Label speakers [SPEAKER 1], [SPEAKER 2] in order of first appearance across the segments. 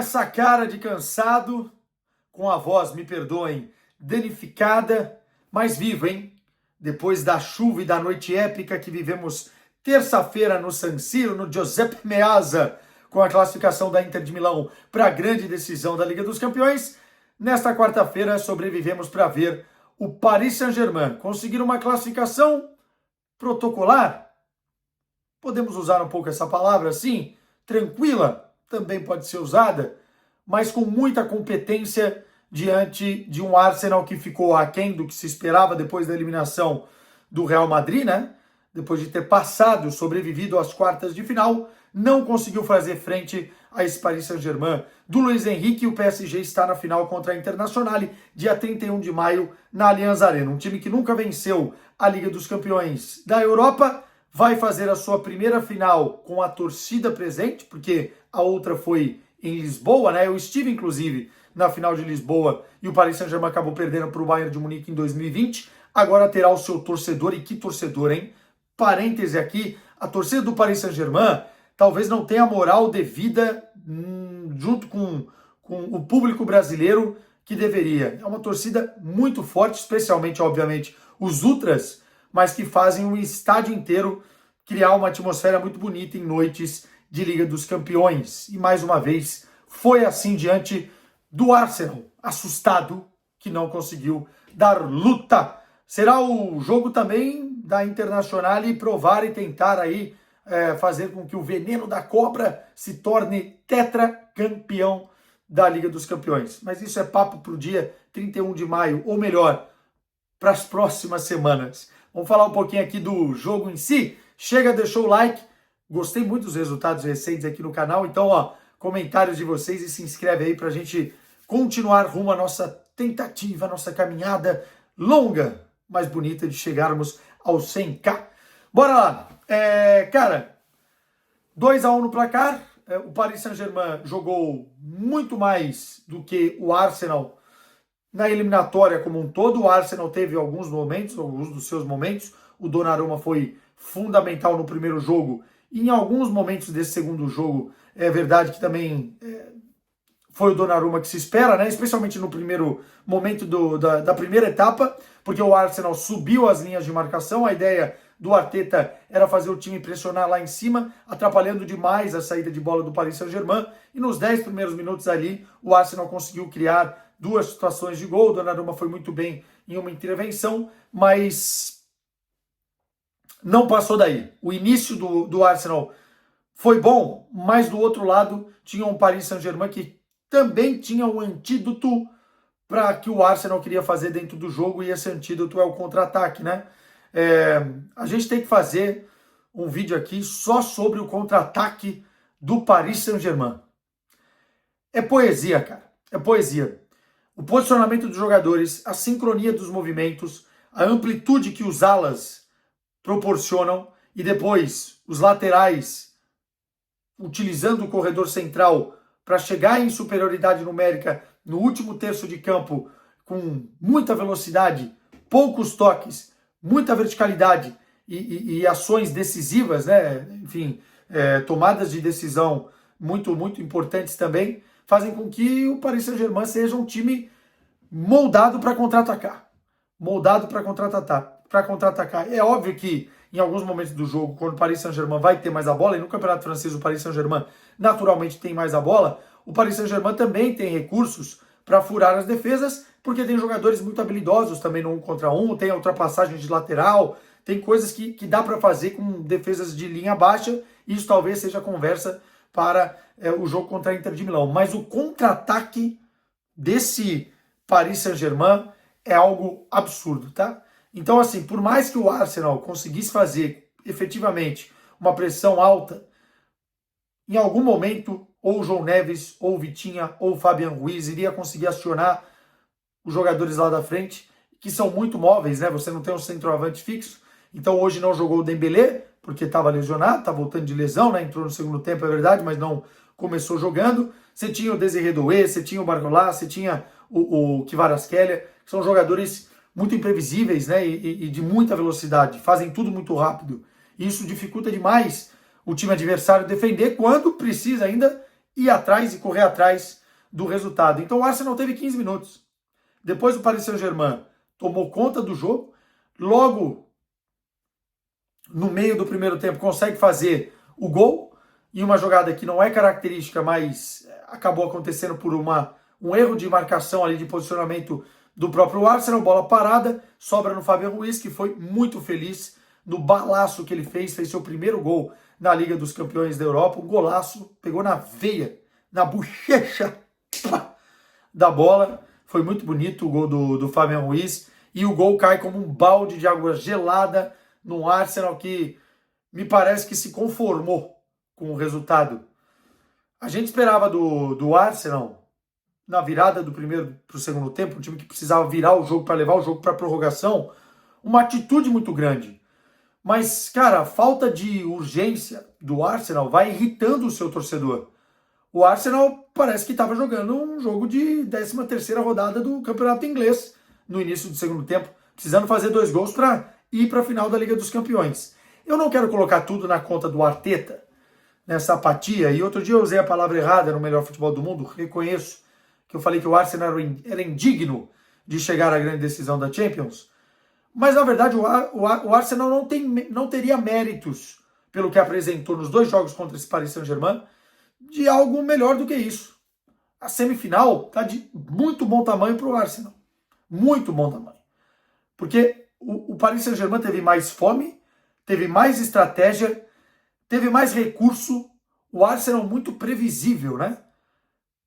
[SPEAKER 1] essa cara de cansado, com a voz, me perdoem, danificada, mas vivo, hein? Depois da chuva e da noite épica que vivemos terça-feira no San Siro, no Giuseppe Meazza, com a classificação da Inter de Milão para a grande decisão da Liga dos Campeões, nesta quarta-feira sobrevivemos para ver o Paris Saint-Germain conseguir uma classificação protocolar. Podemos usar um pouco essa palavra assim? Tranquila, também pode ser usada, mas com muita competência diante de um Arsenal que ficou aquém do que se esperava depois da eliminação do Real Madrid, né? Depois de ter passado, sobrevivido às quartas de final, não conseguiu fazer frente a esse Paris Saint-Germain do Luiz Henrique, e o PSG está na final contra a Internazionale, dia 31 de maio, na Allianz Arena. Um time que nunca venceu a Liga dos Campeões da Europa, vai fazer a sua primeira final com a torcida presente, porque a outra foi em Lisboa, né? Eu estive, inclusive, na final de Lisboa e o Paris Saint-Germain acabou perdendo para o Bayern de Munique em 2020. Agora terá o seu torcedor, e que torcedor, hein? Parêntese aqui, a torcida do Paris Saint-Germain talvez não tenha a moral devida junto com o público brasileiro que deveria. É uma torcida muito forte, especialmente, obviamente, os ultras, mas que fazem o estádio inteiro criar uma atmosfera muito bonita em noites de Liga dos Campeões. E mais uma vez, foi assim diante do Arsenal, assustado, que não conseguiu dar luta. Será o jogo também da Internazionale provar e tentar aí fazer com que o veneno da cobra se torne tetracampeão da Liga dos Campeões. Mas isso é papo para o dia 31 de maio, ou melhor, para as próximas semanas. Vamos falar um pouquinho aqui do jogo em si. Chega, deixou o like. Gostei muito dos resultados recentes aqui no canal. Então, ó, comentários de vocês e se inscreve aí para a gente continuar rumo à nossa tentativa, à nossa caminhada longa, mas bonita de chegarmos aos 100k. Bora lá. Cara, 2-1 no placar. O Paris Saint-Germain jogou muito mais do que o Arsenal na eliminatória como um todo. O Arsenal teve alguns dos seus momentos. O Donnarumma foi fundamental no primeiro jogo. E em alguns momentos desse segundo jogo, é verdade que também foi o Donnarumma que se espera, né? Especialmente no primeiro momento da primeira etapa, porque o Arsenal subiu as linhas de marcação. A ideia do Arteta era fazer o time pressionar lá em cima, atrapalhando demais a saída de bola do Paris Saint-Germain. E nos 10 primeiros minutos ali, o Arsenal conseguiu criar duas situações de gol. O Donnarumma foi muito bem em uma intervenção, mas não passou daí. O início do Arsenal foi bom, mas do outro lado tinha um Paris Saint-Germain que também tinha um antídoto para que o Arsenal queria fazer dentro do jogo, e esse antídoto é o contra-ataque, né? A gente tem que fazer um vídeo aqui só sobre o contra-ataque do Paris Saint-Germain. É poesia, cara. É poesia. O posicionamento dos jogadores, a sincronia dos movimentos, a amplitude que os alas proporcionam, e depois os laterais utilizando o corredor central para chegar em superioridade numérica no último terço de campo com muita velocidade, poucos toques, muita verticalidade e ações decisivas, né? Enfim, tomadas de decisão muito, muito importantes também, fazem com que o Paris Saint-Germain seja um time moldado para contra-atacar. Moldado para contra-atacar. É óbvio que em alguns momentos do jogo, quando o Paris Saint-Germain vai ter mais a bola, e no Campeonato Francês o Paris Saint-Germain naturalmente tem mais a bola, o Paris Saint-Germain também tem recursos para furar as defesas, porque tem jogadores muito habilidosos também no 1 contra 1, tem a ultrapassagem de lateral, tem coisas que dá para fazer com defesas de linha baixa, e isso talvez seja conversa para o jogo contra a Inter de Milão. Mas o contra-ataque desse Paris Saint-Germain é algo absurdo, tá? Então, assim, por mais que o Arsenal conseguisse fazer efetivamente uma pressão alta, em algum momento, ou o João Neves, ou o Vitinha, ou o Fabian Ruiz iria conseguir acionar os jogadores lá da frente, que são muito móveis, né? Você não tem um centroavante fixo. Então hoje não jogou o Dembélé, porque estava lesionado, tá voltando de lesão, né? Entrou no segundo tempo, é verdade, mas não começou jogando. Você tinha o Désiré Doué, você tinha o Barcola, você tinha o Kvaratskhelia, que são jogadores muito imprevisíveis, né? E de muita velocidade, fazem tudo muito rápido. E isso dificulta demais o time adversário defender quando precisa ainda ir atrás e correr atrás do resultado. Então o Arsenal teve 15 minutos. Depois o Paris Saint-Germain tomou conta do jogo, logo no meio do primeiro tempo consegue fazer o gol, e uma jogada que não é característica, mas acabou acontecendo por um erro de marcação ali, de posicionamento do próprio Arsenal, bola parada, sobra no Fabian Ruiz, que foi muito feliz no balaço que ele fez seu primeiro gol na Liga dos Campeões da Europa, um golaço, pegou na veia, na bochecha da bola, foi muito bonito o gol do Fabian Ruiz, e o gol cai como um balde de água gelada no Arsenal, que me parece que se conformou com o resultado. A gente esperava do Arsenal, na virada do primeiro para o segundo tempo, um time que precisava virar o jogo para levar o jogo para a prorrogação, uma atitude muito grande. Mas, cara, a falta de urgência do Arsenal vai irritando o seu torcedor. O Arsenal parece que estava jogando um jogo de 13ª rodada do campeonato inglês no início do segundo tempo, precisando fazer 2 gols para ir para a final da Liga dos Campeões. Eu não quero colocar tudo na conta do Arteta, nessa apatia, e outro dia eu usei a palavra errada no melhor futebol do mundo, reconheço que eu falei que o Arsenal era indigno de chegar à grande decisão da Champions, mas na verdade o Arsenal não teria méritos pelo que apresentou nos 2 jogos contra esse Paris Saint-Germain, de algo melhor do que isso. A semifinal está de muito bom tamanho para o Arsenal, muito bom tamanho, porque o Paris Saint-Germain teve mais fome, teve mais estratégia, teve mais recurso, o Arsenal muito previsível, né?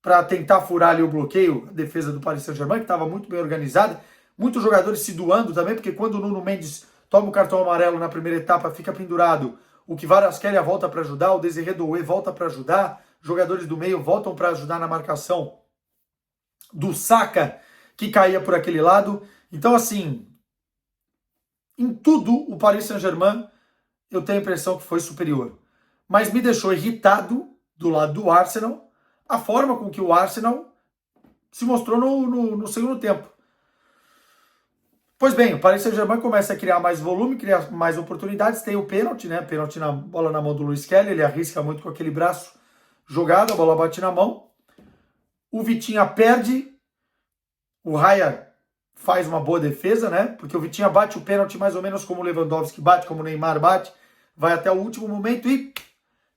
[SPEAKER 1] Para tentar furar ali o bloqueio, a defesa do Paris Saint-Germain, que estava muito bem organizada, muitos jogadores se doando também, porque quando o Nuno Mendes toma o cartão amarelo na primeira etapa, fica pendurado, o Kvaratskhelia volta para ajudar, o Désiré Doué volta para ajudar, jogadores do meio voltam para ajudar na marcação do Saka, que caía por aquele lado. Então, assim, em tudo o Paris Saint-Germain eu tenho a impressão que foi superior. Mas me deixou irritado do lado do Arsenal a forma com que o Arsenal se mostrou no segundo tempo. Pois bem, o Paris Saint-Germain começa a criar mais volume, criar mais oportunidades, tem o pênalti, né? Pênalti na bola na mão do Luiz Kelly, ele arrisca muito com aquele braço jogado, a bola bate na mão. O Vitinha perde, o Raya faz uma boa defesa, né? Porque o Vitinha bate o pênalti mais ou menos como o Lewandowski bate, como o Neymar bate, vai até o último momento e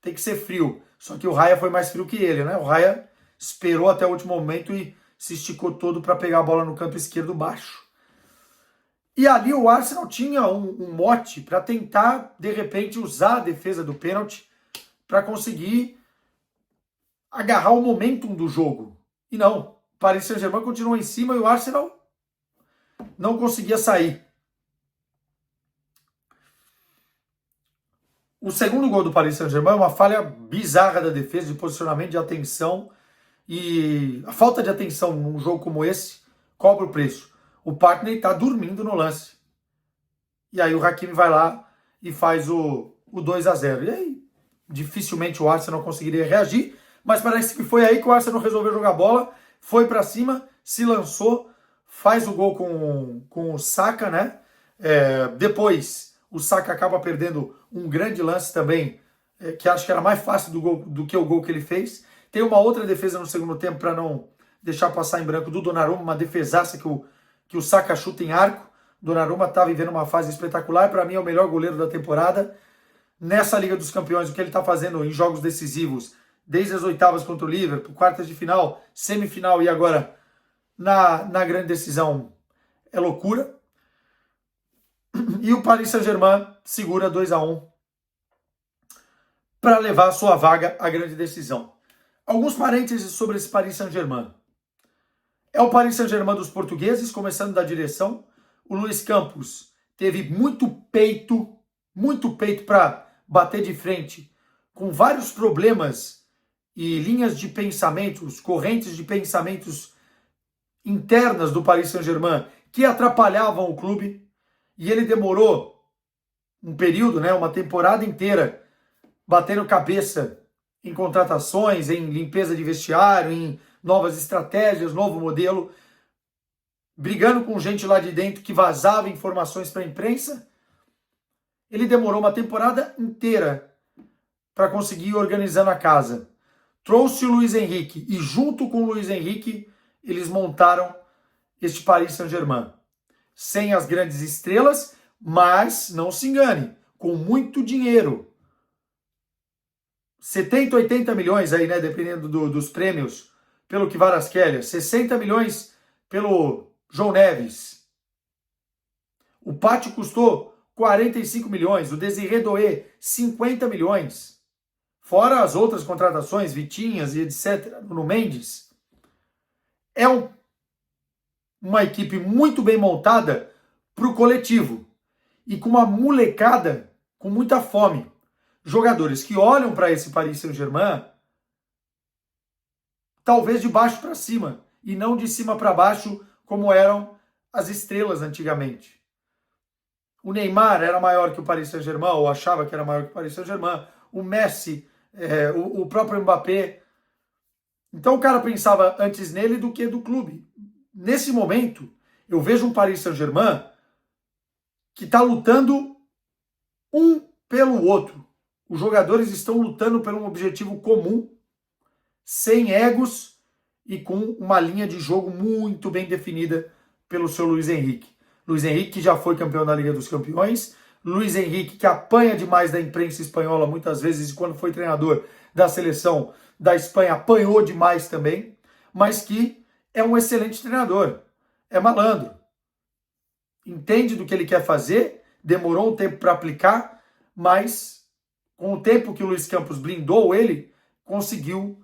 [SPEAKER 1] tem que ser frio. Só que o Raya foi mais frio que ele, né? O Raya esperou até o último momento e se esticou todo para pegar a bola no canto esquerdo baixo. E ali o Arsenal tinha um mote para tentar, de repente, usar a defesa do pênalti para conseguir agarrar o momentum do jogo. E não, o Paris Saint-Germain continuou em cima e o Arsenal não conseguia sair. O segundo gol do Paris Saint-Germain é uma falha bizarra da defesa, de posicionamento, de atenção. E a falta de atenção num jogo como esse cobra o preço. O Partney está dormindo no lance. E aí o Hakimi vai lá e faz o 2-0. E aí dificilmente o Arsenal conseguiria reagir, mas parece que foi aí que o Arsenal resolveu jogar bola, foi para cima, se lançou, faz o gol com o Saka, né? Depois o Saka acaba perdendo um grande lance também, que acho que era mais fácil do que o gol que ele fez. Tem uma outra defesa no segundo tempo para não deixar passar em branco do Donnarumma, uma defesaça que o Saka chuta em arco. Donnarumma está vivendo uma fase espetacular, para mim é o melhor goleiro da temporada. Nessa Liga dos Campeões, o que ele está fazendo em jogos decisivos, desde as oitavas contra o Liverpool, quartas de final, semifinal e agora na grande decisão, é loucura. E o Paris Saint-Germain segura 2-1 para levar a sua vaga à grande decisão. Alguns parênteses sobre esse Paris Saint-Germain. É o Paris Saint-Germain dos portugueses, começando da direção. O Luiz Campos teve muito peito para bater de frente com vários problemas e linhas de pensamentos, correntes de pensamentos internas do Paris Saint-Germain que atrapalhavam o clube. E ele demorou um período, né, uma temporada inteira, batendo cabeça em contratações, em limpeza de vestiário, em novas estratégias, novo modelo, brigando com gente lá de dentro que vazava informações para a imprensa. Ele demorou uma temporada inteira para conseguir ir organizando a casa. trouxe o Luiz Henrique e junto com o Luiz Henrique eles montaram este Paris Saint-Germain. Sem as grandes estrelas, mas não se engane, com muito dinheiro. 70, 80 milhões aí, né, dependendo dos prêmios, pelo Kvaratskhelia, 60 milhões pelo João Neves. O Pátio custou 45 milhões, o Désiré Doué 50 milhões. Fora as outras contratações, Vitinhas e etc, Nuno Mendes. É uma equipe muito bem montada para o coletivo e com uma molecada com muita fome. Jogadores que olham para esse Paris Saint-Germain talvez de baixo para cima e não de cima para baixo como eram as estrelas antigamente. O Neymar era maior que o Paris Saint-Germain, ou achava que era maior que o Paris Saint-Germain. O Messi, o próprio Mbappé. Então o cara pensava antes nele do que do clube. Nesse momento, eu vejo um Paris Saint-Germain que está lutando um pelo outro. Os jogadores estão lutando por um objetivo comum, sem egos e com uma linha de jogo muito bem definida pelo seu Luiz Henrique. Luiz Henrique, que já foi campeão da Liga dos Campeões. Luiz Henrique, que apanha demais da imprensa espanhola muitas vezes, e quando foi treinador da seleção da Espanha, apanhou demais também, mas que é um excelente treinador. É malandro. Entende do que ele quer fazer, demorou um tempo para aplicar, mas com o tempo que o Luiz Campos blindou ele, conseguiu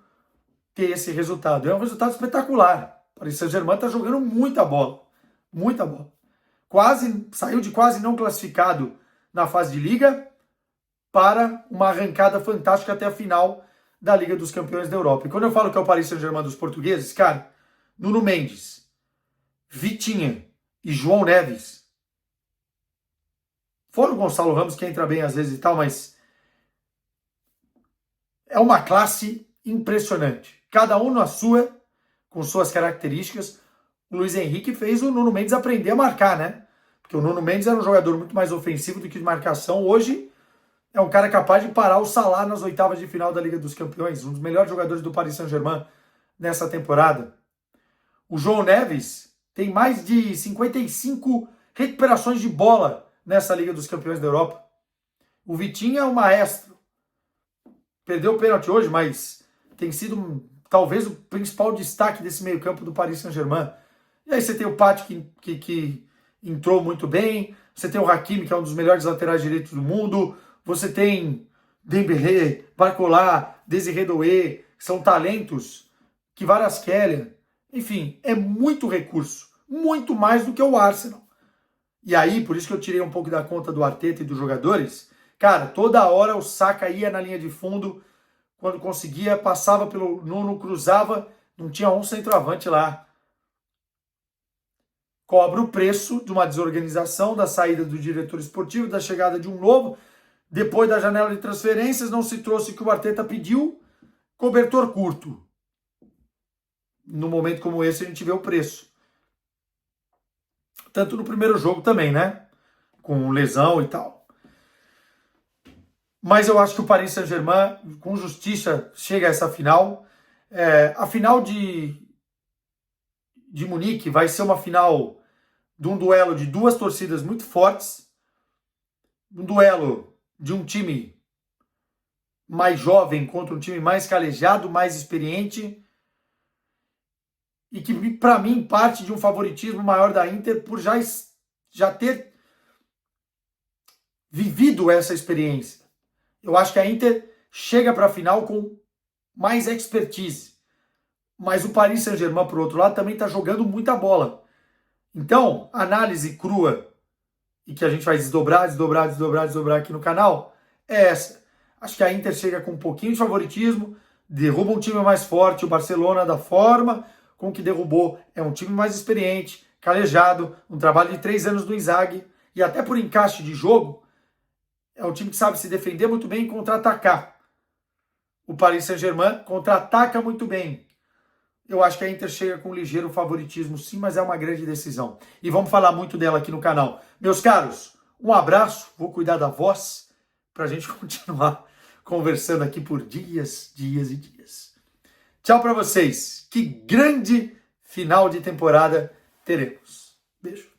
[SPEAKER 1] ter esse resultado. É um resultado espetacular. O Paris Saint-Germain está jogando muita bola. Muita bola. Saiu de quase não classificado na fase de Liga para uma arrancada fantástica até a final da Liga dos Campeões da Europa. E quando eu falo que é o Paris Saint-Germain dos portugueses, cara, Nuno Mendes, Vitinha e João Neves. Fora o Gonçalo Ramos, que entra bem às vezes e tal, mas é uma classe impressionante. Cada um na sua, com suas características. O Luiz Henrique fez o Nuno Mendes aprender a marcar, né? Porque o Nuno Mendes era um jogador muito mais ofensivo do que de marcação. Hoje é um cara capaz de parar o Salah nas oitavas de final da Liga dos Campeões. Um dos melhores jogadores do Paris Saint-Germain nessa temporada. O João Neves tem mais de 55 recuperações de bola nessa Liga dos Campeões da Europa. O Vitinho é um maestro. Perdeu o pênalti hoje, mas tem sido talvez o principal destaque desse meio-campo do Paris Saint-Germain. E aí você tem o Pátio que entrou muito bem, você tem o Hakimi, que é um dos melhores laterais direitos do mundo, você tem Dembélé, Barcola, Désiré Doué, que são talentos, Kvaratskhelia, enfim, é muito recurso, muito mais do que o Arsenal. E aí, por isso que eu tirei um pouco da conta do Arteta e dos jogadores, cara, toda hora o Saka ia na linha de fundo, quando conseguia, passava pelo Nuno, cruzava, não tinha um centroavante lá. Cobra o preço de uma desorganização, da saída do diretor esportivo, da chegada de um novo. Depois da janela de transferências, não se trouxe o que o Arteta pediu, cobertor curto. No momento como esse, a gente vê o preço. Tanto no primeiro jogo também, né? Com lesão e tal. Mas eu acho que o Paris Saint-Germain, com justiça, chega a essa final. A final de Munique vai ser uma final de um duelo de duas torcidas muito fortes, um duelo de um time mais jovem contra um time mais calejado, mais experiente, e que, para mim, parte de um favoritismo maior da Inter por já ter vivido essa experiência. Eu acho que a Inter chega para a final com mais expertise. Mas o Paris Saint-Germain, por outro lado, também está jogando muita bola. Então, análise crua, e que a gente vai desdobrar aqui no canal, é essa. Acho que a Inter chega com um pouquinho de favoritismo, derruba um time mais forte, o Barcelona, da forma com que derrubou, é um time mais experiente, calejado, um trabalho de 3 anos do Inzaghi, e até por encaixe de jogo, é um time que sabe se defender muito bem e contra-atacar. O Paris Saint-Germain contra-ataca muito bem. Eu acho que a Inter chega com um ligeiro favoritismo, sim, mas é uma grande decisão. E vamos falar muito dela aqui no canal. Meus caros, um abraço, vou cuidar da voz, para a gente continuar conversando aqui por dias e dias. Tchau para vocês. Que grande final de temporada teremos. Beijo.